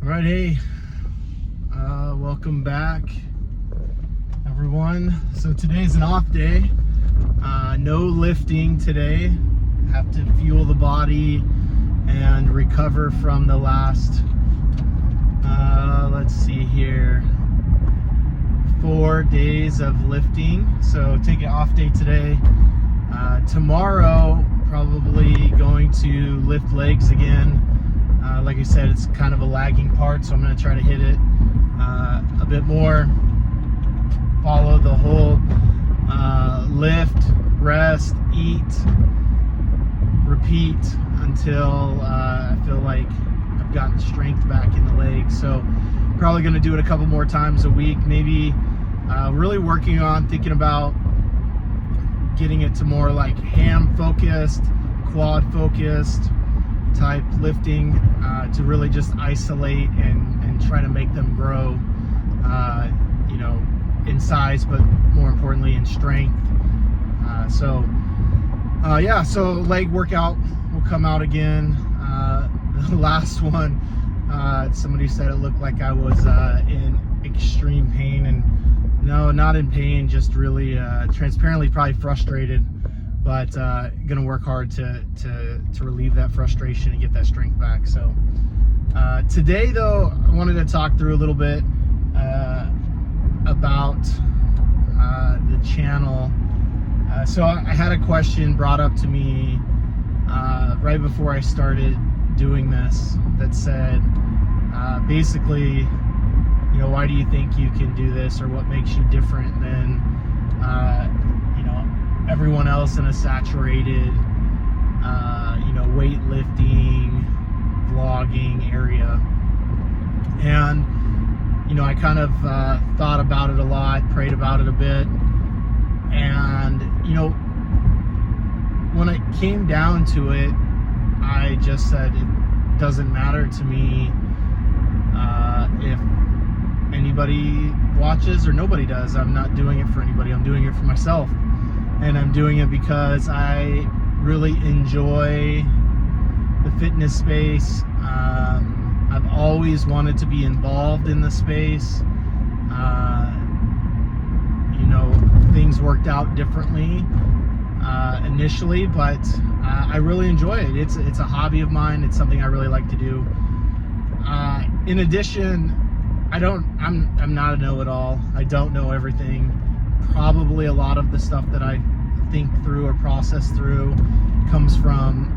All right, hey, welcome back, everyone. So today's an off day. No lifting today. Have to fuel the body and recover from the last, let's see here, 4 days of lifting. So take an off day today. Tomorrow, probably going to lift legs again. Like I said, it's kind of a lagging part, so I'm going to try to hit it a bit more. Follow the whole lift, rest, eat, repeat until I feel like I've gotten strength back in the legs. So probably going to do it a couple more times a week, maybe. Really working on thinking about getting it to more like ham focused, quad focused type lifting, to really just isolate and try to make them grow, in size, but more importantly in strength. So leg workout will come out again. The last one, somebody said it looked like I was in extreme pain, and no, not in pain, just really transparently probably frustrated, but gonna work hard to relieve that frustration and get that strength back. So today though, I wanted to talk through a little bit about the channel. So I had a question brought up to me right before I started doing this that said, basically, why do you think you can do this, or what makes you different than everyone else in a saturated weightlifting vlogging area? And I kind of thought about it a lot, prayed about it a bit, and when it came down to it, I just said it doesn't matter to me if anybody watches or nobody does. I'm not doing it for anybody. I'm doing it for myself, and I'm doing it because I really enjoy the fitness space. I've always wanted to be involved in the space. Things worked out differently initially, but I really enjoy it. It's a hobby of mine. It's something I really like to do. In addition, I'm not a know-it-all. I don't know everything. Probably a lot of the stuff that I think through or process through comes from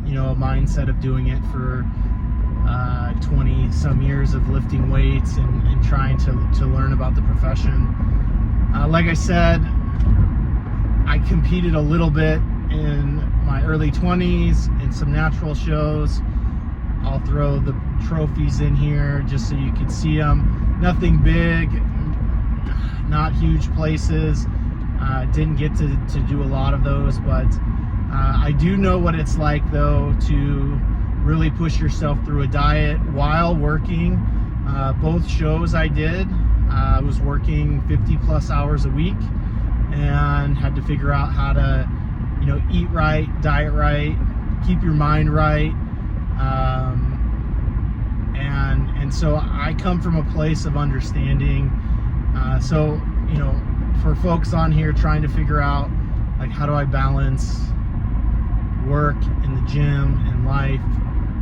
a mindset of doing it for 20 some years of lifting weights and trying to learn about the profession. Like I said, I competed a little bit in my early 20s in some natural shows. I'll throw the trophies in here just so you can see them. Nothing big, not huge places. Didn't get to do a lot of those, but I do know what it's like though to really push yourself through a diet while working. Both shows I did, I was working 50 plus hours a week and had to figure out how to eat right, diet right, keep your mind right. And so I come from a place of understanding. So for folks on here trying to figure out like, how do I balance work in the gym and life,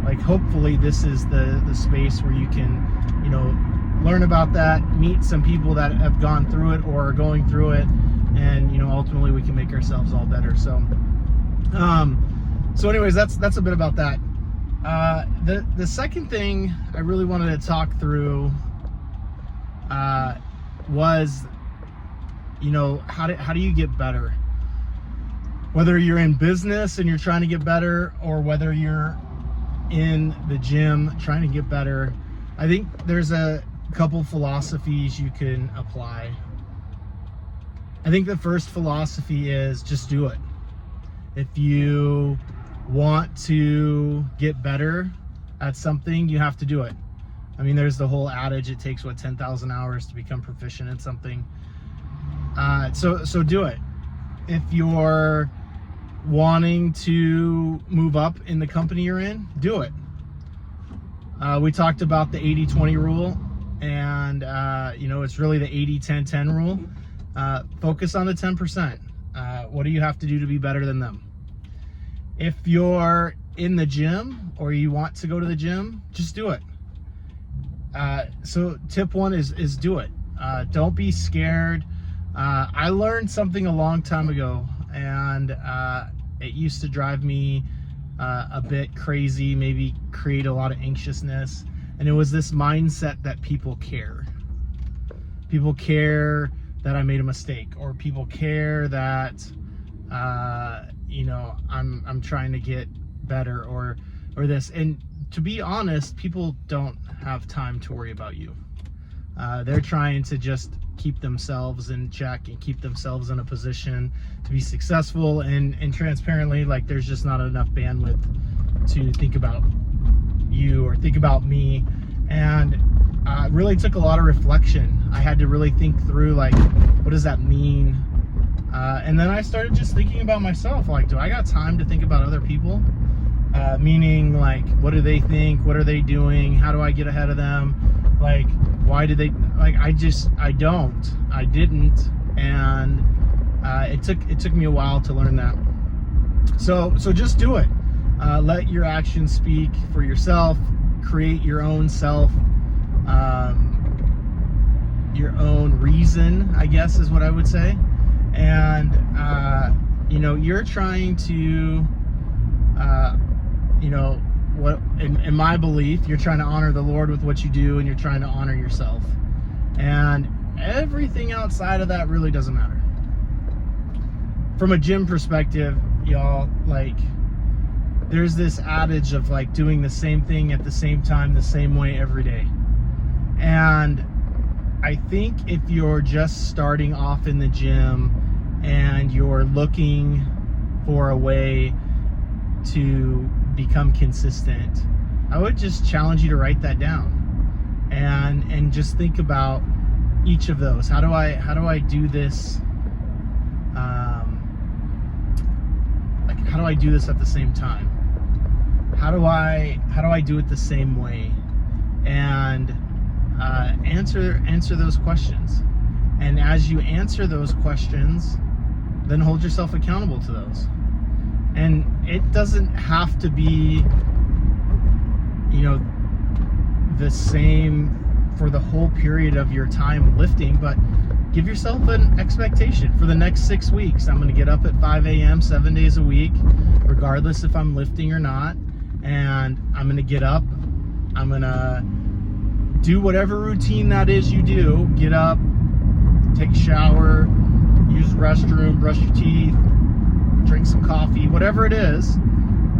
like hopefully this is the space where you can learn about that, meet some people that have gone through it or are going through it, and ultimately we can make ourselves all better. So anyways, that's a bit about that. The second thing I really wanted to talk through was how do you get better? Whether you're in business and you're trying to get better, or whether you're in the gym trying to get better, I think there's a couple philosophies you can apply. I think the first philosophy is just do it. If you want to get better at something, you have to do it. I mean, there's the whole adage, it takes 10,000 hours to become proficient at something. So do it. If you're wanting to move up in the company you're in, do it. We talked about the 80-20 rule, and you know, it's really the 80-10-10 rule. Focus on the 10%. What do you have to do to be better than them? If you're in the gym or you want to go to the gym, just do it. So tip one is do it. Don't be scared. I learned something a long time ago, and it used to drive me a bit crazy, maybe create a lot of anxiousness. And it was this mindset that people care. People care that I made a mistake, or people care that you know, I'm trying to get better, or this. And to be honest, people don't have time to worry about you. They're trying to just keep themselves in check and keep themselves in a position to be successful, and transparently, like, there's just not enough bandwidth to think about you or think about me. And it really took a lot of reflection. I had to really think through, like, what does that mean? And then I started just thinking about myself, like, do I got time to think about other people? Meaning, like, what do they think? What are they doing? How do I get ahead of them? Like, why did they, like, I didn't. And it took me a while to learn that. So just do it. Let your actions speak for yourself. Create your own self, your own reason, I guess is what I would say. And you know, you're trying to you know, what in my belief, you're trying to honor the Lord with what you do, and you're trying to honor yourself. And everything outside of that really doesn't matter. From a gym perspective, y'all, like, there's this adage of, like, doing the same thing at the same time, the same way every day. And I think if you're just starting off in the gym and you're looking for a way to become consistent, I would just challenge you to write that down and just think about each of those. How do I do this? Like, how do I do this at the same time? How do I do it the same way? And answer those questions. And as you answer those questions, then hold yourself accountable to those. And it doesn't have to be, you know, the same for the whole period of your time lifting, but give yourself an expectation. For the next 6 weeks, I'm going to get up at 5 a.m. 7 days a week, regardless if I'm lifting or not. And I'm going to get up. I'm going to do whatever routine that is you do. Get up, take a shower, use the restroom, brush your teeth, drink some coffee, whatever it is,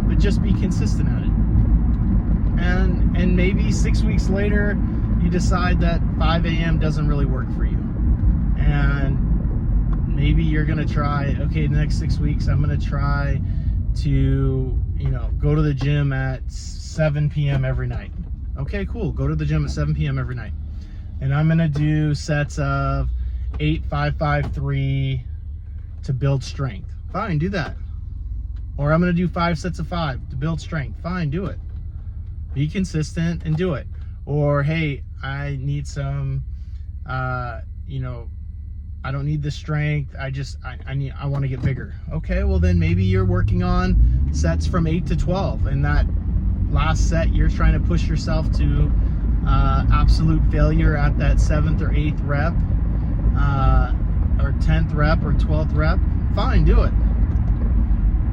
but just be consistent at it. And maybe 6 weeks later, you decide that 5 a.m. doesn't really work for you. And maybe you're going to try, okay, the next 6 weeks, I'm going to try to, you know, go to the gym at 7 p.m. every night. Okay, cool. Go to the gym at 7 p.m. every night. And I'm going to do sets of 8, 5, 5, 3 to build strength. Fine, do that. Or I'm going to do 5 sets of 5 to build strength. Fine, do it. Be consistent and do it. Or, hey, I need some, you know, I don't need the strength. I want to get bigger. Okay, well then maybe you're working on sets from 8 to 12. And that last set, you're trying to push yourself to absolute failure at that 7th or 8th rep, or 10th rep or 12th rep. Fine, do it.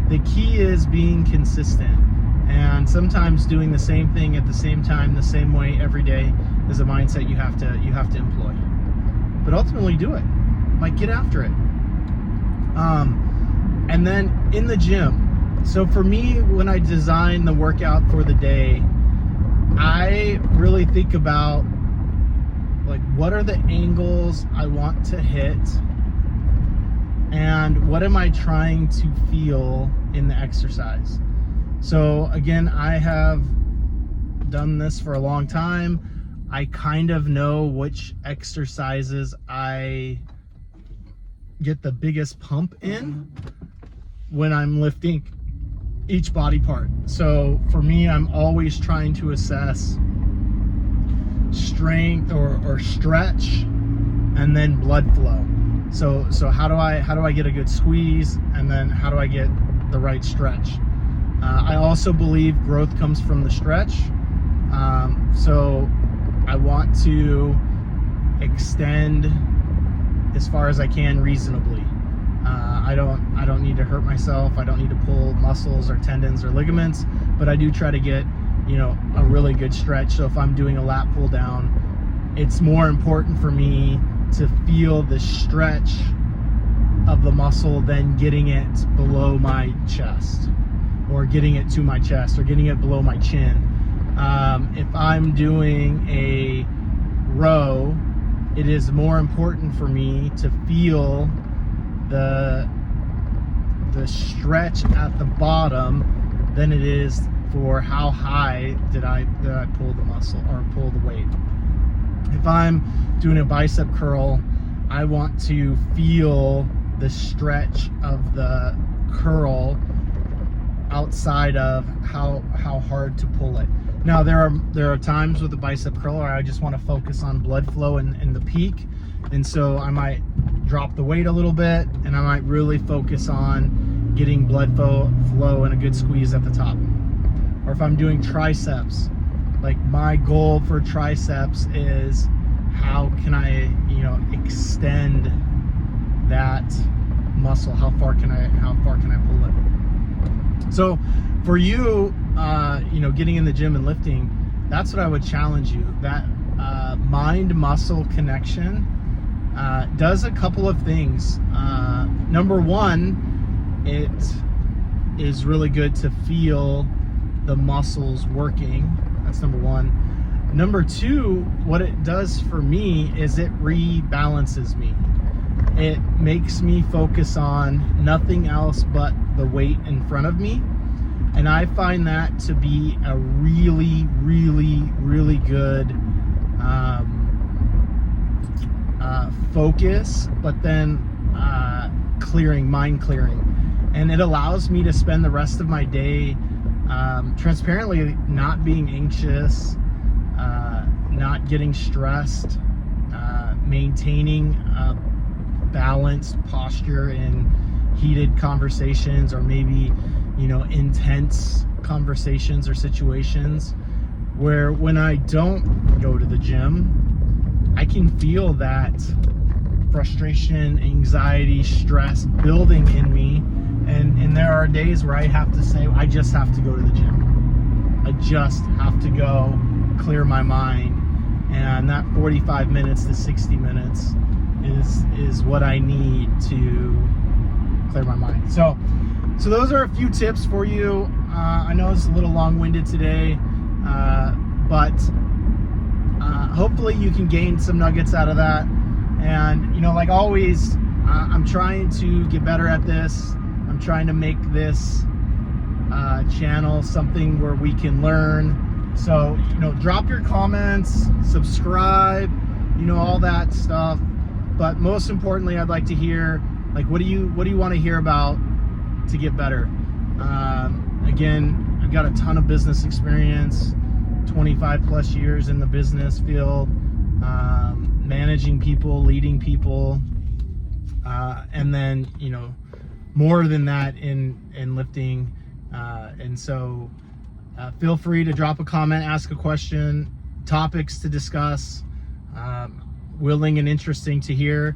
The key is being consistent. And sometimes doing the same thing at the same time, the same way every day is a mindset you have to employ. But ultimately do it. Like, get after it. And then in the gym. So for me, when I design the workout for the day, I really think about, like, what are the angles I want to hit, and what am I trying to feel in the exercise. So again, I have done this for a long time. I kind of know which exercises I get the biggest pump in when I'm lifting each body part. So for me, I'm always trying to assess strength or stretch, and then blood flow. So how do I get a good squeeze, and then how do I get the right stretch? I also believe growth comes from the stretch. So I want to extend as far as I can reasonably. I don't need to hurt myself. I don't need to pull muscles or tendons or ligaments, but I do try to get, a really good stretch. So if I'm doing a lat pull down, it's more important for me to feel the stretch of the muscle than getting it below my chest, or getting it to my chest, or getting it below my chin. If I'm doing a row, it is more important for me to feel the stretch at the bottom than it is for how high did I pull the muscle or pull the weight. If I'm doing a bicep curl, I want to feel the stretch of the curl outside of how hard to pull it. Now there are times with the bicep curl where I just want to focus on blood flow and the peak, and so I might drop the weight a little bit, and I might really focus on getting blood flow and a good squeeze at the top. Or if I'm doing triceps, like my goal for triceps is how can I extend that muscle? How far can I pull it? So for you, getting in the gym and lifting, that's what I would challenge you. That mind-muscle connection does a couple of things. Number one, it is really good to feel the muscles working. That's number one. Number two, what it does for me is it rebalances me. It makes me focus on nothing else but the weight in front of me. And I find that to be a really, really, really good focus, but then mind clearing. And it allows me to spend the rest of my day transparently not being anxious, not getting stressed, maintaining a balanced posture in heated conversations, or maybe intense conversations or situations, where when I don't go to the gym, I can feel that frustration, anxiety, stress building in me, and there are days where I have to say, I just have to go to the gym. I just have to go clear my mind, and that 45 minutes to 60 minutes is what I need to clear my mind. So those are a few tips for you. I know it's a little long-winded today, but hopefully you can gain some nuggets out of that. And like always, I'm trying to get better at this. I'm trying to make this channel something where we can learn. So drop your comments, subscribe, all that stuff. But most importantly, I'd like to hear, what do you want to hear about to get better? Again, I've got a ton of business experience, 25 plus years in the business field, managing people, leading people, and then more than that in lifting. And so feel free to drop a comment, ask a question, topics to discuss, willing and interesting to hear.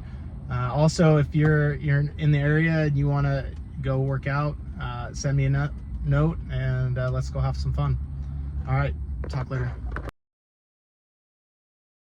Also, if you're in the area and you want to go work out, send me a note, and let's go have some fun. All right, talk later.